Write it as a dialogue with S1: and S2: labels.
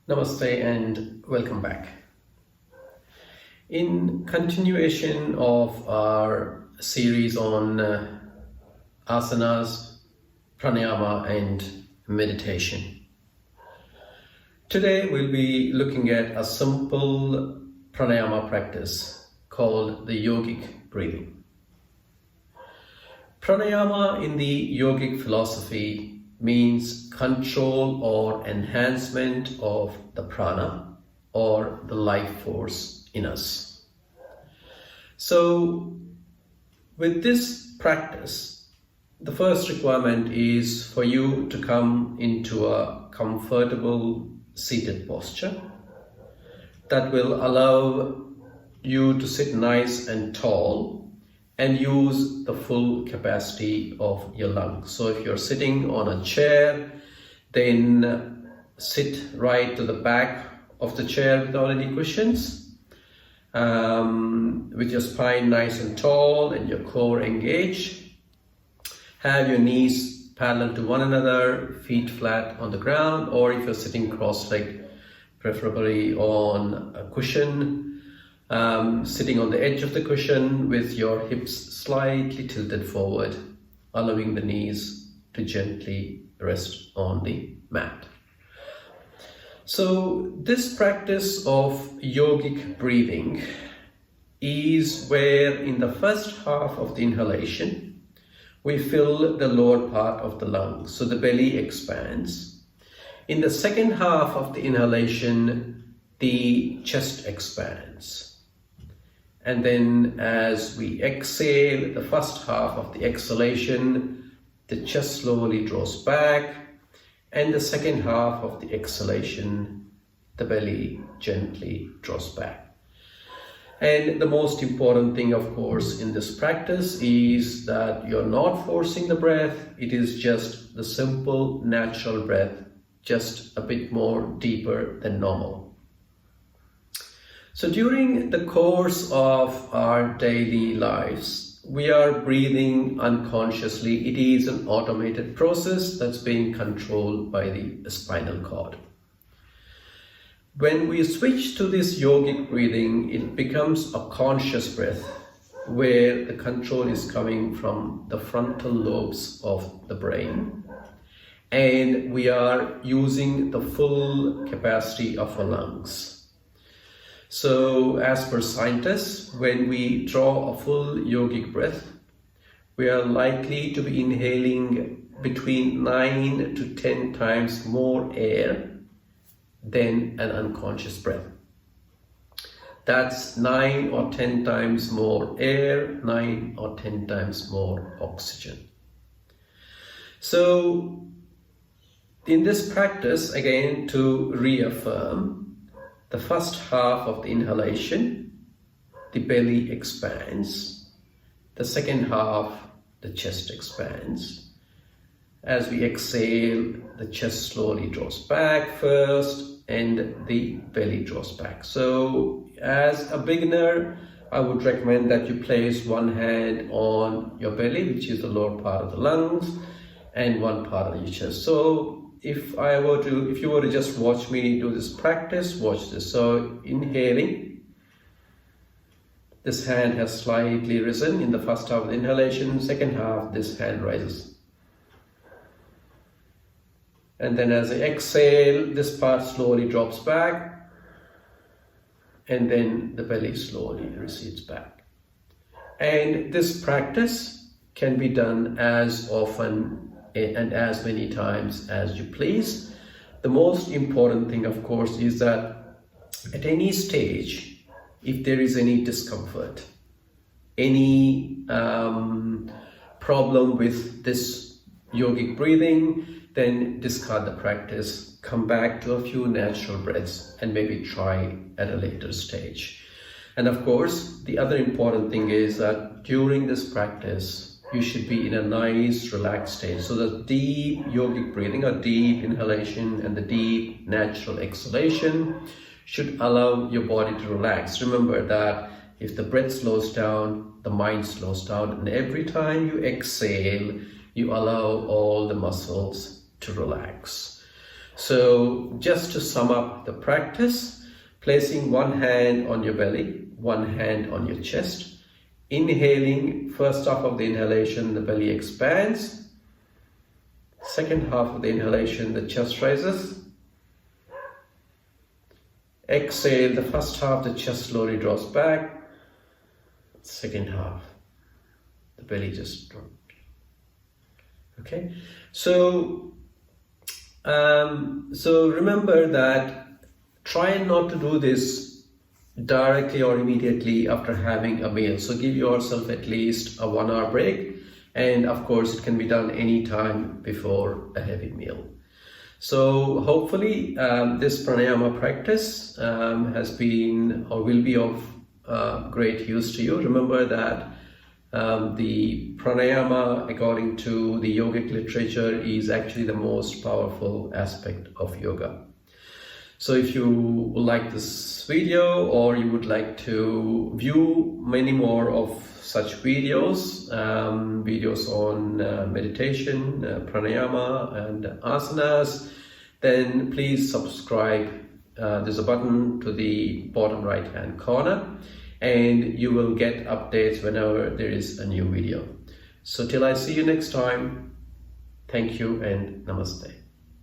S1: Namaste and welcome back. In continuation of our series on asanas, pranayama and meditation, today we'll be looking at a simple pranayama practice called the yogic breathing. Pranayama in the yogic philosophy means control or enhancement of the prana or the life force in us. So with this practice, the first requirement is for you to come into a comfortable seated posture that will allow you to sit nice and tall and use the full capacity of your lungs. So if you're sitting on a chair, then sit right to the back of the chair without any cushions, with your spine nice and tall and your core engaged. Have your knees parallel to one another, feet flat on the ground, or if you're sitting cross-legged, preferably on a cushion, sitting on the edge of the cushion with your hips slightly tilted forward, allowing the knees to gently rest on the mat. So this practice of yogic breathing is where in the first half of the inhalation, we fill the lower part of the lungs, so the belly expands. In the second half of the inhalation, the chest expands. And then as we exhale, the first half of the exhalation, the chest slowly draws back, and the second half of the exhalation, the belly gently draws back. And the most important thing, of course, in this practice is that you're not forcing the breath. It is just the simple, natural breath, just a bit more deeper than normal. So during the course of our daily lives, we are breathing unconsciously. It is an automated process that's being controlled by the spinal cord. When we switch to this yogic breathing, it becomes a conscious breath where the control is coming from the frontal lobes of the brain. And we are using the full capacity of our lungs. So as per scientists, when we draw a full yogic breath, we are likely to be inhaling between 9 to 10 times more air than an unconscious breath. That's 9 or 10 times more air, 9 or 10 times more oxygen. So in this practice, again, to reaffirm, the first half of the inhalation, the belly expands. The second half, the chest expands. As we exhale, the chest slowly draws back first and the belly draws back. So as a beginner, I would recommend that you place one hand on your belly, which is the lower part of the lungs, and one part of your chest. So if you were to just watch me do this practice, watch this. So inhaling, this hand has slightly risen in the first half of the inhalation. Second half, this hand rises. And then as I exhale, this part slowly drops back. And then the belly slowly recedes back. And this practice can be done as often and as many times as you please. The most important thing, of course, is that at any stage, if there is any discomfort, any problem with this yogic breathing, then discard the practice, come back to a few natural breaths and maybe try at a later stage. And of course, the other important thing is that during this practice, you should be in a nice, relaxed state. So the deep yogic breathing, or deep inhalation, and the deep natural exhalation should allow your body to relax. Remember that if the breath slows down, the mind slows down. And every time you exhale, you allow all the muscles to relax. So just to sum up the practice, placing one hand on your belly, one hand on your chest, inhaling, first half of the inhalation, the belly expands. Second half of the inhalation, the chest rises. Exhale, the first half, the chest slowly draws back. Second half, the belly just drops. Okay, so remember that try not to do this directly or immediately after having a meal. So give yourself at least a 1 hour break, and of course it can be done anytime before a heavy meal. So hopefully this pranayama practice has been or will be of great use to you. Remember that the pranayama, according to the yogic literature, is actually the most powerful aspect of yoga. So if you like this video, or you would like to view many more of such videos, videos on meditation, pranayama and asanas, then please subscribe. There's a button to the bottom right hand corner, and you will get updates whenever there is a new video. So till I see you next time, thank you and namaste.